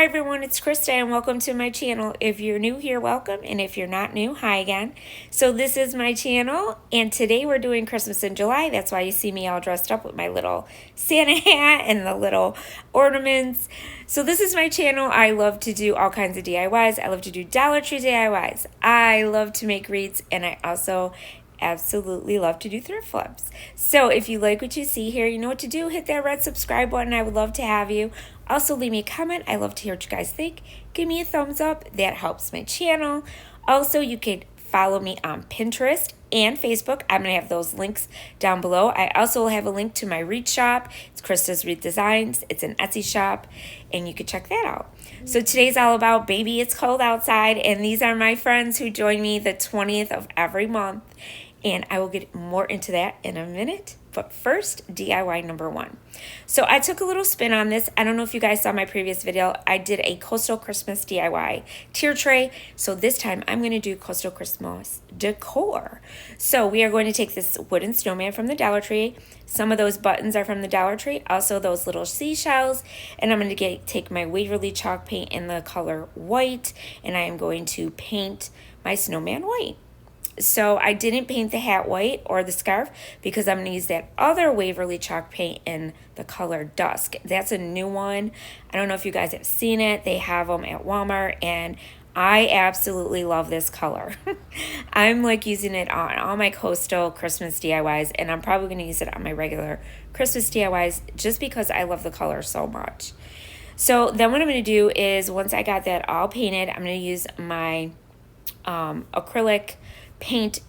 Hi everyone, it's Krista and welcome to my channel. If you're new here, welcome, and if you're not new, hi again. So this is my channel, and today we're doing Christmas in July. That's why you see me all dressed up with my little Santa hat and the little ornaments. So this is my channel. I love to do all kinds of DIYs. I love to do Dollar Tree DIYs. I love to make wreaths, and I also absolutely love to do thrift flips. So if you like what you see here, you know what to do. Hit that red subscribe button. I would love to have you. Also leave me a comment. I love to hear what you guys think. Give me a thumbs up. That helps my channel. Also, you can follow me on Pinterest and Facebook. I'm going to have those links down below. I also will have a link to my wreath shop. It's Krista's Wreath Designs. It's an Etsy shop, and you can check that out. So today's all about Baby It's Cold Outside, and these are my friends who join me the 20th of every month. And I will get more into that in a minute. But first, DIY number one. So I took a little spin on this. I don't know if you guys saw my previous video. I did a Coastal Christmas DIY tier tray. So this time I'm going to do Coastal Christmas decor. So we are going to take this wooden snowman from the Dollar Tree. Some of those buttons are from the Dollar Tree. Also those little seashells. And I'm going to take my Waverly chalk paint in the color white. And I am going to paint my snowman white. So I didn't paint the hat white or the scarf because I'm going to use that other Waverly chalk paint in the color Dusk. That's a new one. I don't know if you guys have seen it. They have them at Walmart, and I absolutely love this color. I'm like using it on all my Coastal Christmas DIYs, and I'm probably going to use it on my regular Christmas DIYs just because I love the color so much. So then what I'm going to do is once I got that all painted, I'm going to use my acrylic paint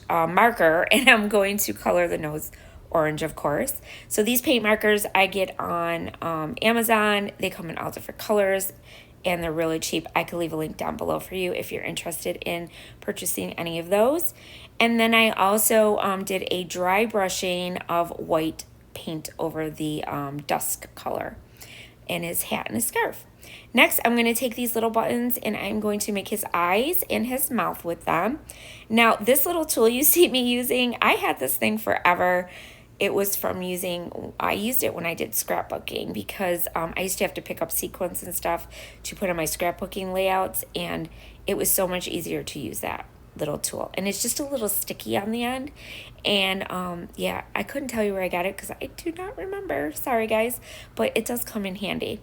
marker, and I'm going to color the nose orange, of course. So these paint markers I get on Amazon. They come in all different colors, and they're really cheap. I could leave a link down below for you if you're interested in purchasing any of those. And then I also did a dry brushing of white paint over the dusk color and his hat and his scarf. Next, I'm going to take these little buttons and I'm going to make his eyes and his mouth with them. Now, this little tool you see me using, I had this thing forever. It was from I used it when I did scrapbooking because I used to have to pick up sequins and stuff to put on my scrapbooking layouts, and it was so much easier to use that little tool. And it's just a little sticky on the end. And yeah, I couldn't tell you where I got it because I do not remember. Sorry, guys, but it does come in handy.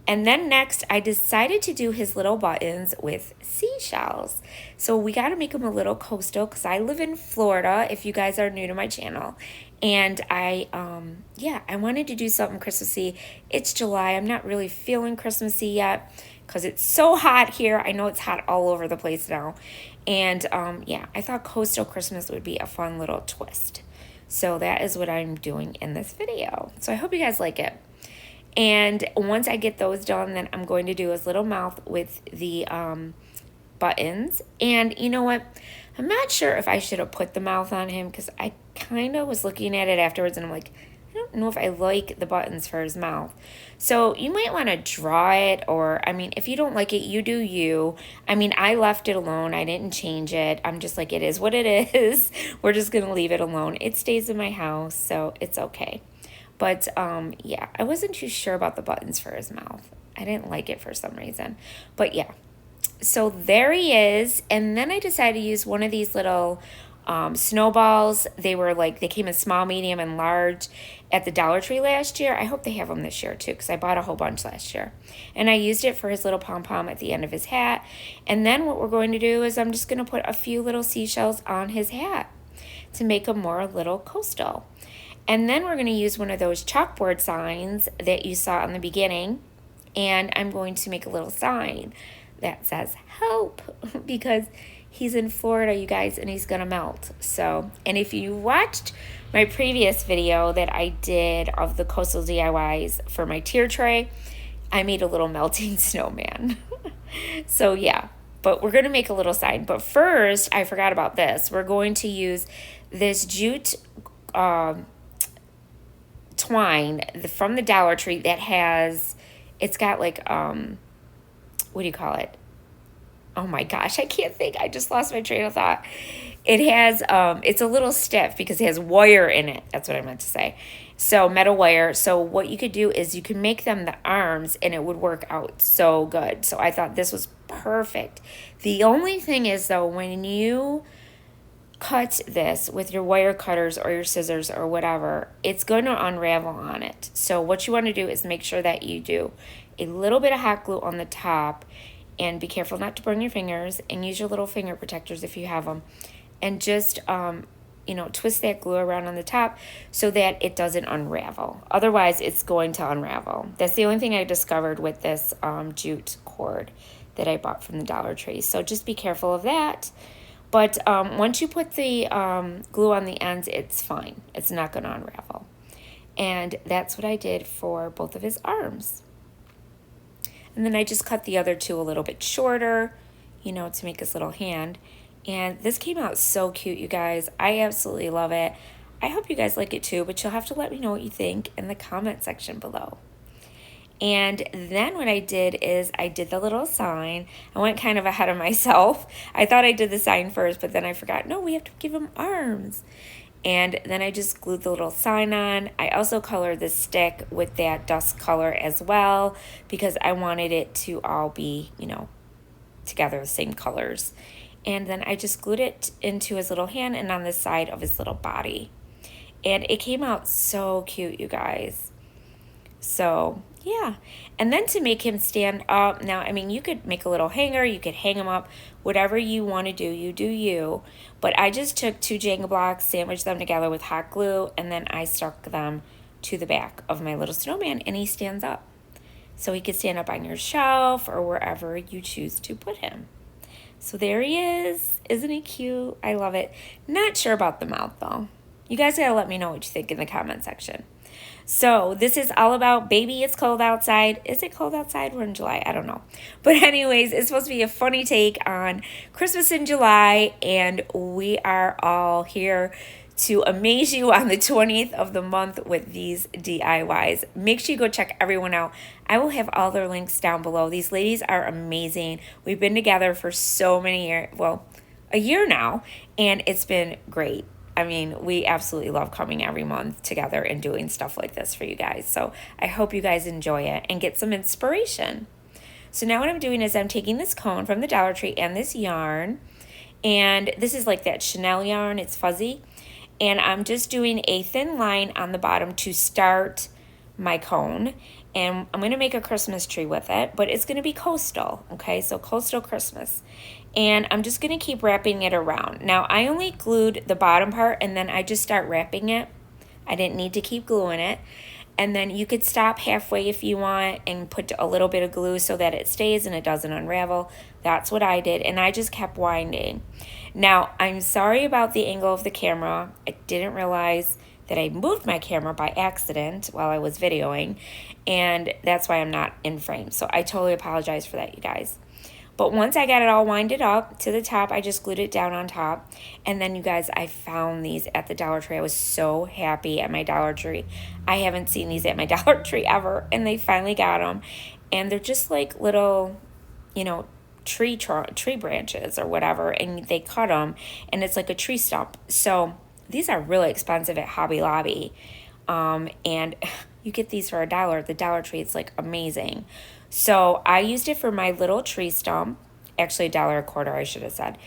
And then next, I decided to do his little buttons with seashells. So we got to make them a little coastal because I live in Florida, if you guys are new to my channel. And I wanted to do something Christmassy. It's July. I'm not really feeling Christmassy yet because it's so hot here. I know it's hot all over the place now. And yeah, I thought Coastal Christmas would be a fun little twist. So that is what I'm doing in this video. So I hope you guys like it. And once I get those done, then I'm going to do his little mouth with the buttons. And you know what? I'm not sure if I should have put the mouth on him because I kind of was looking at it afterwards and I'm like, I don't know if I like the buttons for his mouth. So you might want to draw it, or, I mean, if you don't like it, you do you. I mean, I left it alone. I didn't change it. I'm just like, it is what it is. We're just going to leave it alone. It stays in my house, so it's okay. But, yeah, I wasn't too sure about the buttons for his mouth. I didn't like it for some reason. But, yeah. So, there he is. And then I decided to use one of these little snowballs. They came in small, medium, and large at the Dollar Tree last year. I hope they have them this year, too, because I bought a whole bunch last year. And I used it for his little pom-pom at the end of his hat. And then what we're going to do is I'm just going to put a few little seashells on his hat to make him more a little coastal. And then we're going to use one of those chalkboard signs that you saw in the beginning. And I'm going to make a little sign that says help because he's in Florida, you guys, and he's going to melt. So, and if you watched my previous video that I did of the coastal DIYs for my tier tray, I made a little melting snowman. So yeah, but we're going to make a little sign. But first, I forgot about this. We're going to use this jute twine from the Dollar Tree that it's got like, what do you call it? Oh my gosh, I can't think. I just lost my train of thought. It has, it's a little stiff because it has wire in it. That's what I meant to say. So metal wire. So what you could do is you can make them the arms and it would work out so good. So I thought this was perfect. The only thing is though, when you cut this with your wire cutters or your scissors or whatever, it's going to unravel on it. So what you want to do is make sure that you do a little bit of hot glue on the top, and be careful not to burn your fingers, and use your little finger protectors if you have them, and just twist that glue around on the top so that it doesn't unravel. Otherwise, it's going to unravel. That's the only thing I discovered with this jute cord that I bought from the Dollar Tree. So just be careful of that. But once you put the glue on the ends, it's fine. It's not going to unravel. And that's what I did for both of his arms. And then I just cut the other two a little bit shorter, to make his little hand. And this came out so cute, you guys. I absolutely love it. I hope you guys like it too, but you'll have to let me know what you think in the comment section below. And then what I did is I did the little sign. I went kind of ahead of myself. I thought I did the sign first, but then I forgot, no, we have to give him arms. And then I just glued the little sign on. I also colored the stick with that dust color as well, because I wanted it to all be, together the same colors. And then I just glued it into his little hand and on the side of his little body. And it came out so cute, you guys. So, yeah. And then to make him stand up, now, I mean, you could make a little hanger, you could hang him up, whatever you want to do, you do you. But I just took 2 Jenga blocks, sandwiched them together with hot glue, and then I stuck them to the back of my little snowman, and he stands up. So he could stand up on your shelf or wherever you choose to put him. So there he is. Isn't he cute? I love it. Not sure about the mouth, though. You guys gotta let me know what you think in the comment section. So this is all about Baby It's Cold Outside. Is it cold outside? We're in July. I don't know. But anyways, it's supposed to be a funny take on Christmas in July, and we are all here to amaze you on the 20th of the month with these DIYs. Make sure you go check everyone out. I will have all their links down below. These ladies are amazing. We've been together for so many years, well, a year now, and it's been great. I mean, we absolutely love coming every month together and doing stuff like this for you guys. So I hope you guys enjoy it and get some inspiration. So now what I'm doing is I'm taking this cone from the Dollar Tree and this yarn, and this is like that Chanel yarn. It's fuzzy. And I'm just doing a thin line on the bottom to start my cone. And I'm going to make a Christmas tree with it, but it's going to be coastal, okay? So coastal Christmas. And I'm just going to keep wrapping it around. Now, I only glued the bottom part, and then I just start wrapping it. I didn't need to keep gluing it. And then you could stop halfway if you want and put a little bit of glue so that it stays and it doesn't unravel. That's what I did, and I just kept winding. Now, I'm sorry about the angle of the camera. I didn't realize that I moved my camera by accident while I was videoing, and that's why I'm not in frame. So I totally apologize for that, you guys. But once I got it all winded up to the top, I just glued it down on top. And then, you guys, I found these at the Dollar Tree. I was so happy at my Dollar Tree. I haven't seen these at my Dollar Tree ever, and they finally got them. And they're just like little, tree branches or whatever, and they cut them, and it's like a tree stump. So these are really expensive at Hobby Lobby. And you get these for $1 at the Dollar Tree. It's like amazing. So I used it for my little tree stump. Actually, $1 a quarter, I should have said.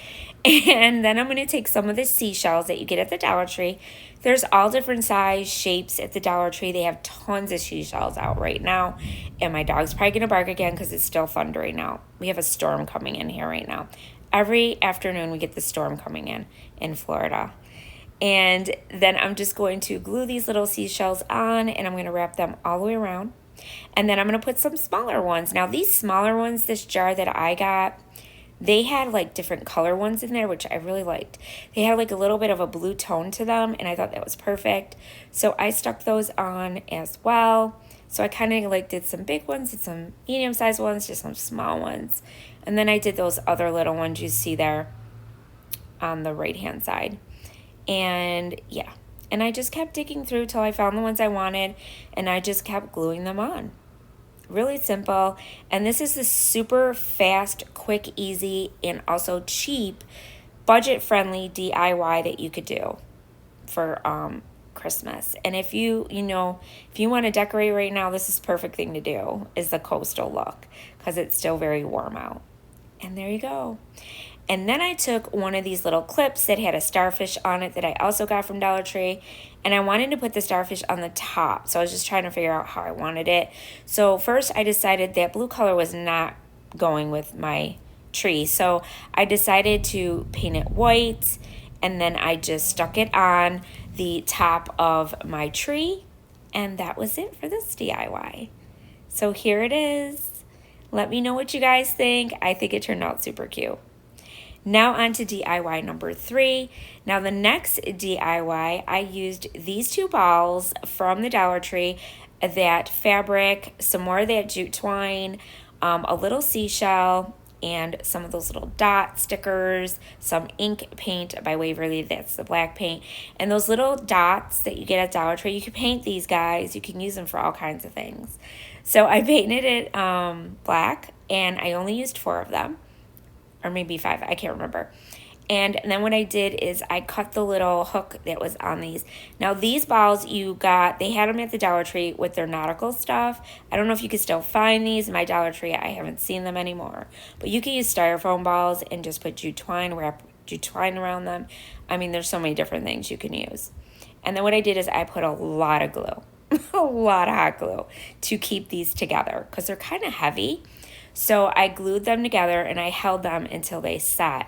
And then I'm going to take some of the seashells that you get at the Dollar Tree. There's all different size shapes at the Dollar Tree. They have tons of seashells out right now. And my dog's probably going to bark again because it's still thundering out. We have a storm coming in here right now. Every afternoon we get the storm coming in Florida. And then I'm just going to glue these little seashells on, and I'm going to wrap them all the way around. And then I'm going to put some smaller ones. Now, these smaller ones, this jar that I got, they had like different color ones in there, which I really liked. They had like a little bit of a blue tone to them, and I thought that was perfect. So I stuck those on as well. So I kind of like did some big ones, did some medium-sized ones, just some small ones. And then I did those other little ones you see there on the right-hand side. And yeah. And I just kept digging through till I found the ones I wanted, and I just kept gluing them on. Really simple. And this is the super fast, quick, easy, and also cheap, budget-friendly DIY that you could do for Christmas. And if you want to decorate right now, this is perfect thing to do, is the coastal look, because it's still very warm out. And there you go. And then I took one of these little clips that had a starfish on it that I also got from Dollar Tree. And I wanted to put the starfish on the top. So I was just trying to figure out how I wanted it. So first I decided that blue color was not going with my tree. So I decided to paint it white. And then I just stuck it on the top of my tree. And that was it for this DIY. So here it is. Let me know what you guys think. I think it turned out super cute. Now on to DIY number 3. Now the next DIY, I used these 2 balls from the Dollar Tree, that fabric, some more of that jute twine, a little seashell, and some of those little dot stickers, some ink paint by Waverly, that's the black paint, and those little dots that you get at Dollar Tree. You can paint these guys. You can use them for all kinds of things. So I painted it black, and I only used 4 of them. Or maybe 5, I can't remember. And then what I did is I cut the little hook that was on these. Now these balls they had them at the Dollar Tree with their Nautical stuff. I don't know if you can still find these in my Dollar Tree. I haven't seen them anymore. But you can use styrofoam balls and just put wrap jute twine around them. I mean, there's so many different things you can use. And then what I did is I put a lot of glue, a lot of hot glue to keep these together because they're kind of heavy. So I glued them together and I held them until they set.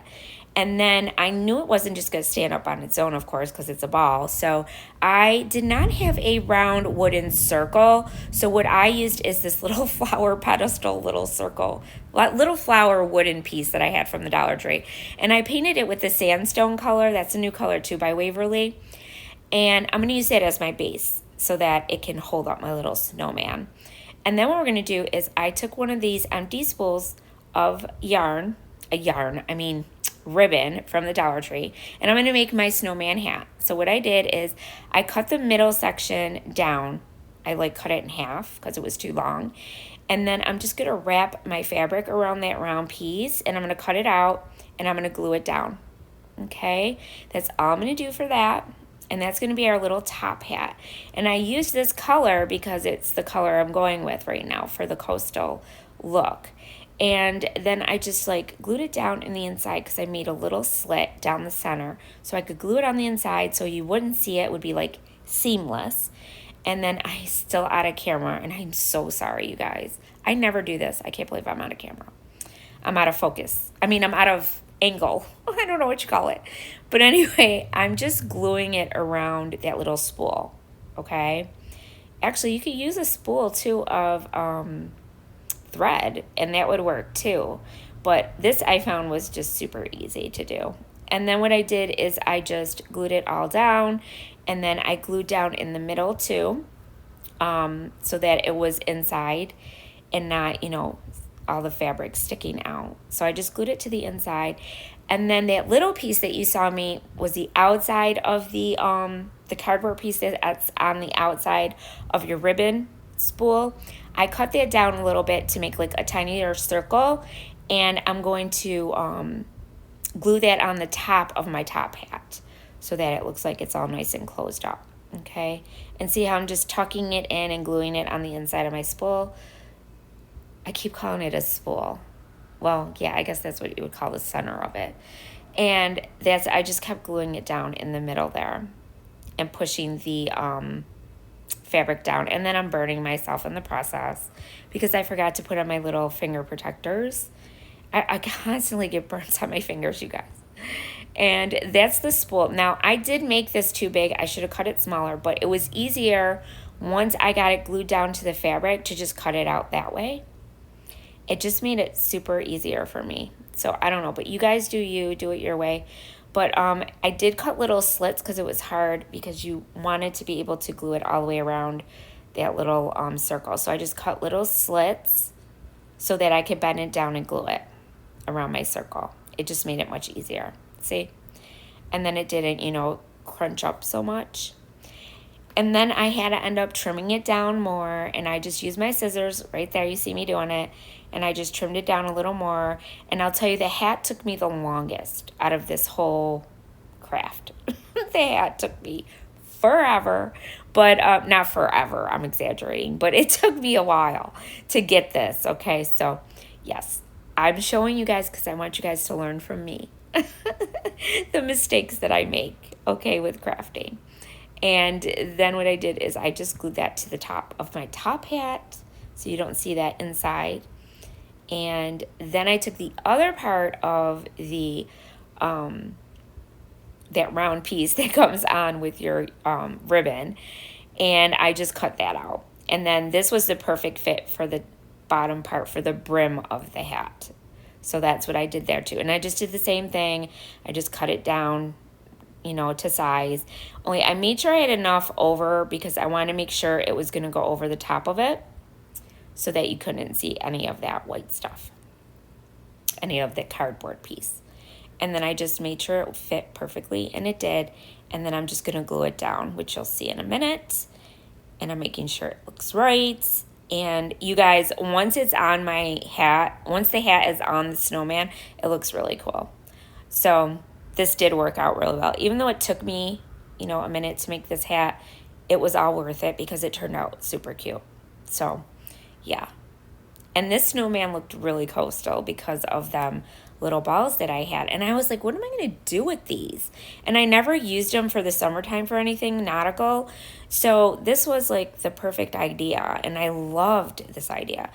And then I knew it wasn't just going to stand up on its own, of course, because it's a ball. So I did not have a round wooden circle. So what I used is this little flower pedestal little circle, little flower wooden piece that I had from the Dollar Tree. And I painted it with the sandstone color. That's a new color too by Waverly. And I'm going to use that as my base so that it can hold up my little snowman. And then what we're going to do is I took one of these empty spools of ribbon from the Dollar Tree, and I'm going to make my snowman hat. So what I did is I cut the middle section down. I cut it in half because it was too long. And then I'm just going to wrap my fabric around that round piece, and I'm going to cut it out, and I'm going to glue it down. Okay, that's all I'm going to do for that. And that's going to be our little top hat. And I used this color because it's the color I'm going with right now for the coastal look. And then I just glued it down in the inside because I made a little slit down the center so I could glue it on the inside so you wouldn't see it. It would be seamless. And then I still out of camera, and I'm so sorry, you guys. I never do this. I can't believe I'm out of camera. I'm out of focus. I'm out of angle. I don't know what you call it. But anyway, I'm just gluing it around that little spool, okay? Actually, you could use a spool too of thread, and that would work too. But this I found was just super easy to do. And then what I did is I just glued it all down, and then I glued down in the middle too, so that it was inside and not, all the fabric sticking out. So I just glued it to the inside. And then that little piece that you saw me was the outside of the cardboard piece that's on the outside of your ribbon spool. I cut that down a little bit to make a tinier circle, and I'm going to glue that on the top of my top hat so that it looks like it's all nice and closed up. Okay, and see how I'm just tucking it in and gluing it on the inside of my spool. I keep calling it a spool. Well, yeah, I guess that's what you would call the center of it. And I just kept gluing it down in the middle there and pushing the fabric down. And then I'm burning myself in the process because I forgot to put on my little finger protectors. I constantly get burns on my fingers, you guys. And that's the spool. Now, I did make this too big. I should have cut it smaller, but it was easier once I got it glued down to the fabric to just cut it out that way. It just made it super easier for me. So I don't know, but you guys do it your way. But I did cut little slits because it was hard because you wanted to be able to glue it all the way around that little circle. So I just cut little slits so that I could bend it down and glue it around my circle. It just made it much easier. See? And then it didn't, crunch up so much. And then I had to end up trimming it down more, and I just used my scissors right there. You see me doing it. And I just trimmed it down a little more. And I'll tell you, the hat took me the longest out of this whole craft. The hat took me forever, but not forever, I'm exaggerating, but it took me a while to get this, okay? So, yes, I'm showing you guys because I want you guys to learn from me the mistakes that I make, okay, with crafting. And then what I did is I just glued that to the top of my top hat so you don't see that inside. And then I took the other part of the that round piece that comes on with your ribbon, and I just cut that out. And then this was the perfect fit for the bottom part for the brim of the hat. So that's what I did there too. And I just did the same thing. I just cut it down, you know, to size. Only I made sure I had enough over because I wanted to make sure it was going to go over the top of it so that you couldn't see any of that white stuff, any of the cardboard piece. And then I just made sure it fit perfectly, and it did. And then I'm just going to glue it down, which you'll see in a minute. And I'm making sure it looks right. And you guys, once it's on my hat, once the hat is on the snowman, it looks really cool. So this did work out really well. Even though it took me, you know, a minute to make this hat, it was all worth it because it turned out super cute. So, yeah. And this snowman looked really coastal because of them little balls that I had. And I was like, what am I going to do with these? And I never used them for the summertime for anything nautical. So this was like the perfect idea. And I loved this idea.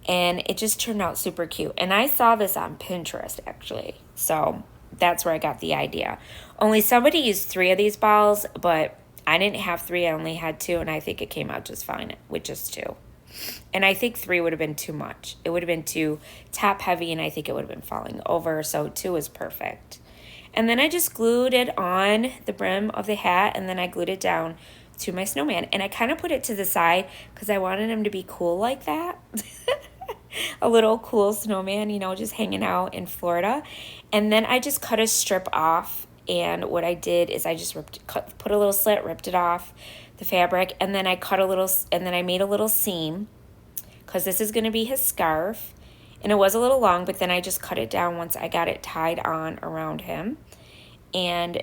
And it just turned out super cute. And I saw this on Pinterest, actually. So that's where I got the idea. Only somebody used 3 of these balls, but I didn't have 3. I only had 2. And I think it came out just fine with just 2. And I think 3 would have been too much. It would have been too top heavy, and I think it would have been falling over. So 2 is perfect. And then I just glued it on the brim of the hat, and then I glued it down to my snowman. And I kind of put it to the side because I wanted him to be cool like that. A little cool snowman, you know, just hanging out in Florida. And then I just cut a strip off. And what I did is I just put a little slit, ripped it off the fabric, and then I cut a little, and then I made a little seam because this is going to be his scarf. And it was a little long, but then I just cut it down once I got it tied on around him. And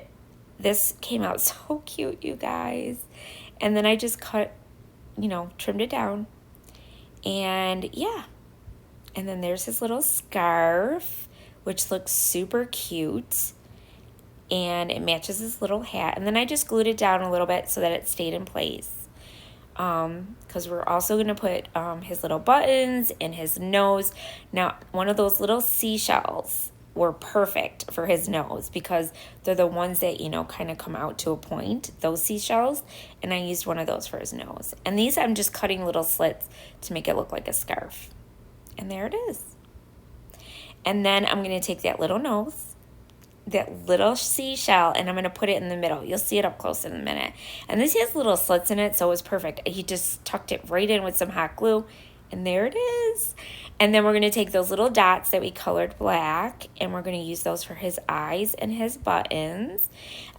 this came out so cute, you guys. And then I just cut, you know, trimmed it down. And yeah. And then there's his little scarf, which looks super cute. And it matches his little hat. And then I just glued it down a little bit so that it stayed in place. Because we're also going to put his little buttons and his nose. Now, one of those little seashells were perfect for his nose because they're the ones that, you know, kind of come out to a point, those seashells. And I used one of those for his nose. And these I'm just cutting little slits to make it look like a scarf. And there it is. And then I'm going to take that little nose, that little seashell, and I'm going to put it in the middle. You'll see it up close in a minute. And this has little slits in it, so it was perfect. He just tucked it right in with some hot glue, and there it is. And then we're going to take those little dots that we colored black, and we're going to use those for his eyes and his buttons.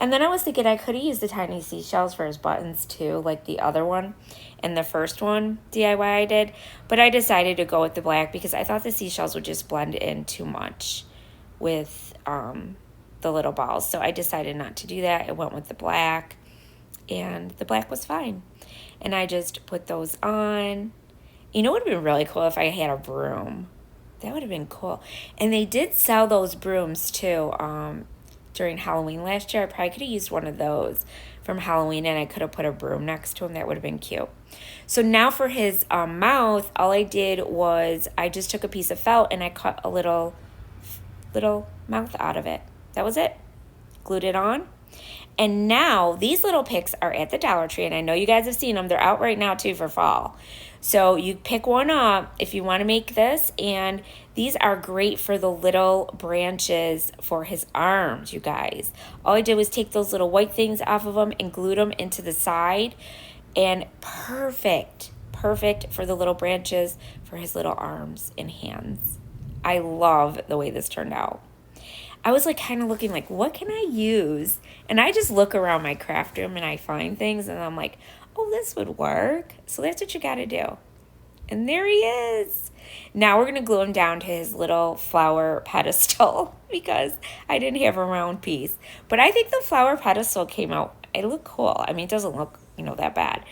And then I was thinking I could have used the tiny seashells for his buttons too, like the other one and the first one DIY I did. But I decided to go with the black because I thought the seashells would just blend in too much with the little balls. So I decided not to do that. I went with the black, and the black was fine. And I just put those on. You know what would have been really cool if I had a broom? That would have been cool. And they did sell those brooms too during Halloween last year. I probably could have used one of those from Halloween, and I could have put a broom next to him. That would have been cute. So now for his mouth, all I did was I just took a piece of felt and I cut a little mouth out of it. That was it. Glued it on. And now these little picks are at the Dollar Tree, and I know you guys have seen them. They're out right now too for fall. So you pick one up if you want to make this, and these are great for the little branches for his arms, you guys. All I did was take those little white things off of them and glued them into the side, and perfect for the little branches for his little arms and hands. I love the way this turned out. I was like kind of looking like, what can I use? And I just look around my craft room and I find things and I'm like, oh, this would work. So that's what you got to do. And there he is. Now we're going to glue him down to his little flower pedestal because I didn't have a round piece. But I think the flower pedestal came out it looked cool. I mean, it doesn't look, that bad.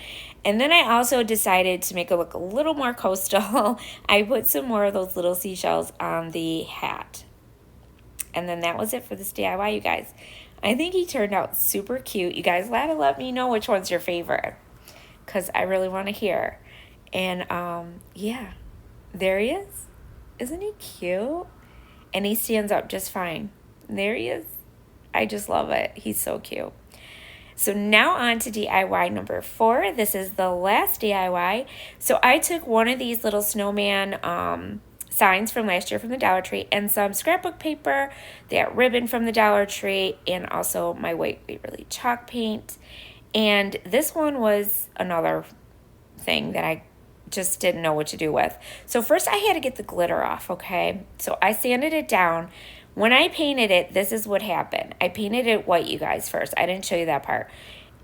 And then I also decided to make it look a little more coastal. I put some more of those little seashells on the hat. And then that was it for this DIY, you guys. I think he turned out super cute. You guys gotta let me know which one's your favorite, because I really want to hear. And yeah, there he is. Isn't he cute? And he stands up just fine. There he is. I just love it. He's so cute. So now on to DIY number 4. This is the last DIY. So I took one of these little snowman signs from last year from the Dollar Tree and some scrapbook paper, that ribbon from the Dollar Tree, and also my white Waverly chalk paint. And this one was another thing that I just didn't know what to do with. So first I had to get the glitter off, okay? So I sanded it down. When I painted it, this is what happened. I painted it white, you guys, first. I didn't show you that part.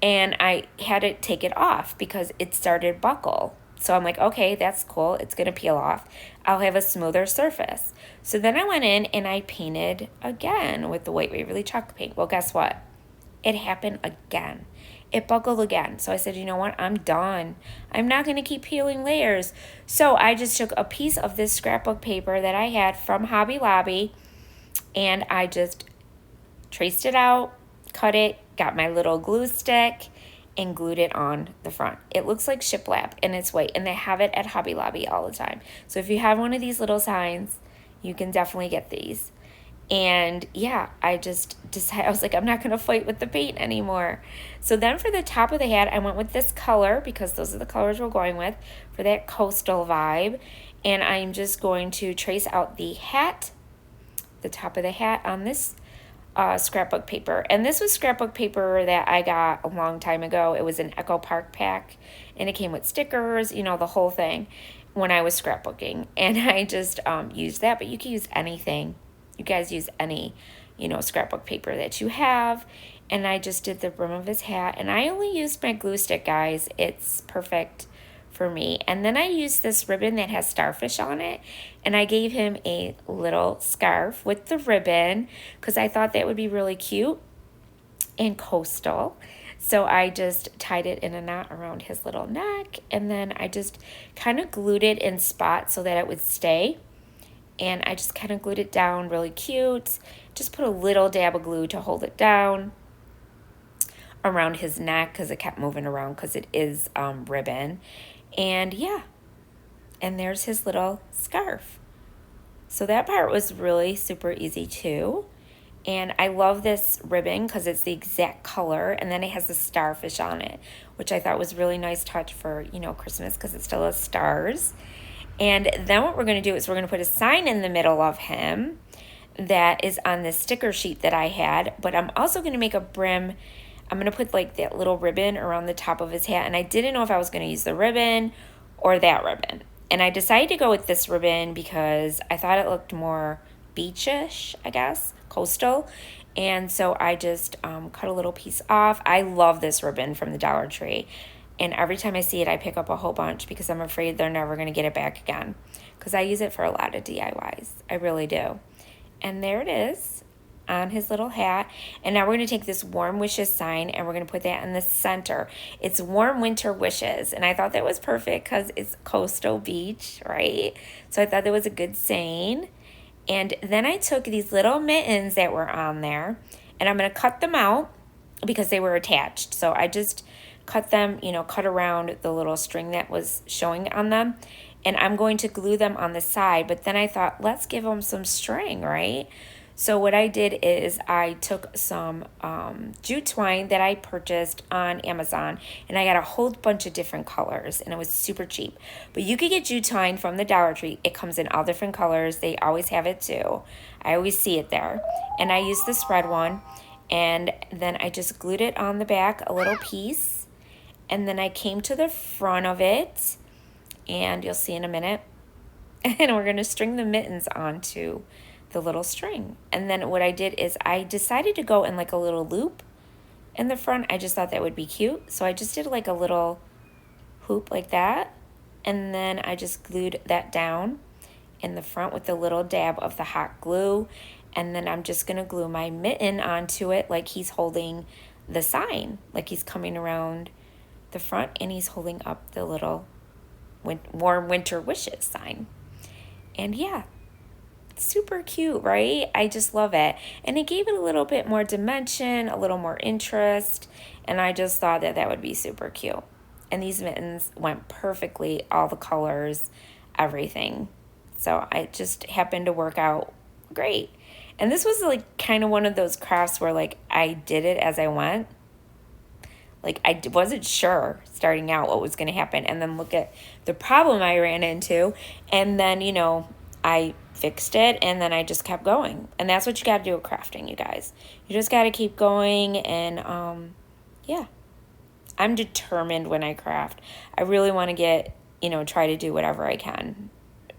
And I had to take it off because it started to buckle. So I'm like, okay, that's cool. It's going to peel off. I'll have a smoother surface. So then I went in and I painted again with the white Waverly chalk paint. Well, guess what? It happened again. It buckled again. So I said, you know what? I'm done. I'm not going to keep peeling layers. So I just took a piece of this scrapbook paper that I had from Hobby Lobby, and I just traced it out, cut it, got my little glue stick, and glued it on the front. It looks like shiplap, and it's white, and they have it at Hobby Lobby all the time. So if you have one of these little signs, you can definitely get these. And yeah, I just decided, I was like, I'm not going to fight with the paint anymore. So then for the top of the hat, I went with this color because those are the colors we're going with for that coastal vibe. And I'm just going to trace out the hat, the top of the hat on this scrapbook paper. And this was scrapbook paper that I got a long time ago. It was an Echo Park pack, and it came with stickers, the whole thing, when I was scrapbooking. And I just used that, but you can use anything. You guys use any, scrapbook paper that you have. And I just did the brim of his hat, and I only used my glue stick, guys. It's perfect for me. And then I used this ribbon that has starfish on it, and I gave him a little scarf with the ribbon because I thought that would be really cute and coastal. So I just tied it in a knot around his little neck, and then I just kind of glued it in spots so that it would stay. And I just kind of glued it down really cute. Just put a little dab of glue to hold it down around his neck because it kept moving around because it is ribbon. And yeah, and there's his little scarf. So that part was really super easy too. And I love this ribbon because it's the exact color, and then it has the starfish on it, which I thought was really nice touch for, Christmas because it still has stars. And then what we're going to do is we're going to put a sign in the middle of him that is on the sticker sheet that I had, but I'm also going to make a brim. I'm going to put like that little ribbon around the top of his hat, and I didn't know if I was going to use the ribbon or that ribbon. And I decided to go with this ribbon because I thought it looked more beachish, I guess, coastal. And so I just cut a little piece off. I love this ribbon from the Dollar Tree. And every time I see it, I pick up a whole bunch because I'm afraid they're never going to get it back again. Because I use it for a lot of DIYs. I really do. And there it is on his little hat. And now we're going to take this Warm Wishes sign and we're going to put that in the center. It's Warm Winter Wishes. And I thought that was perfect because it's coastal beach, right? So I thought that was a good saying. And then I took these little mittens that were on there, and I'm going to cut them out because they were attached. So I just cut them, cut around the little string that was showing on them. And I'm going to glue them on the side. But then I thought, let's give them some string, right? So what I did is I took some jute twine that I purchased on Amazon, and I got a whole bunch of different colors, and it was super cheap. But you could get jute twine from the Dollar Tree. It comes in all different colors. They always have it too. I always see it there. And I used this red one, and then I just glued it on the back, a little piece. And then I came to the front of it, and you'll see in a minute. And we're going to string the mittens onto the little string. And then what I did is I decided to go in like a little loop in the front. I just thought that would be cute. So I just did like a little hoop like that. And then I just glued that down in the front with a little dab of the hot glue. And then I'm just going to glue my mitten onto it like he's holding the sign, like he's coming around the front and he's holding up the little warm winter wishes sign. And yeah, super cute, right? I just love it. And it gave it a little bit more dimension, a little more interest, and I just thought that that would be super cute. And these mittens went perfectly, all the colors, everything. So I just happened to work out great. And this was like kind of one of those crafts where like I did it as I went. Like I wasn't sure starting out what was going to happen, and then look at the problem I ran into, and then, you know, I fixed it, and then I just kept going. And that's what you got to do with crafting, you guys. You just got to keep going, and yeah. I'm determined when I craft. I really want to get, you know, try to do whatever I can.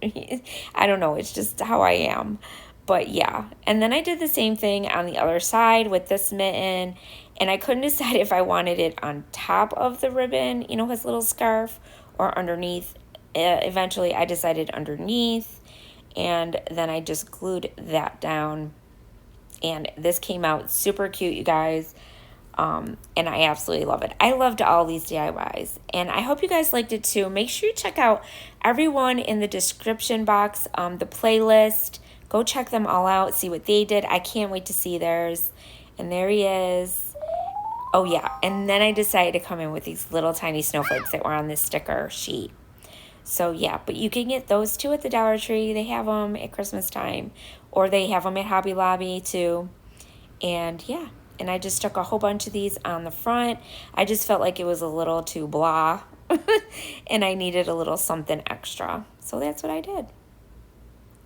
I don't know, it's just how I am. But yeah, and then I did the same thing on the other side with this mitten, and I couldn't decide if I wanted it on top of the ribbon, you know, his little scarf, or underneath. Eventually I decided underneath, and then I just glued that down, and this came out super cute, you guys. And I absolutely love it. I loved all these DIYs, and I hope you guys liked it too. Make sure you check out everyone in the description box, the playlist. Go check them all out, see what they did. I can't wait to see theirs. And there he is. Oh yeah, and then I decided to come in with these little tiny snowflakes that were on this sticker sheet. So yeah, but you can get those too at the Dollar Tree. They have them at Christmas time, or they have them at Hobby Lobby too. And yeah, and I just stuck a whole bunch of these on the front. I just felt like it was a little too blah, and I needed a little something extra. So that's what I did.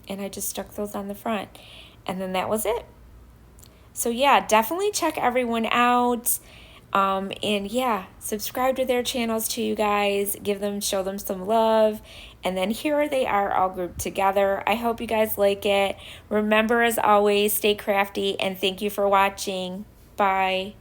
And I just stuck those on the front. And then that was it. So yeah, definitely check everyone out. And yeah, subscribe to their channels too, you guys. Show them some love. And then here they are all grouped together. I hope you guys like it. Remember, as always, stay crafty, and thank you for watching. Bye.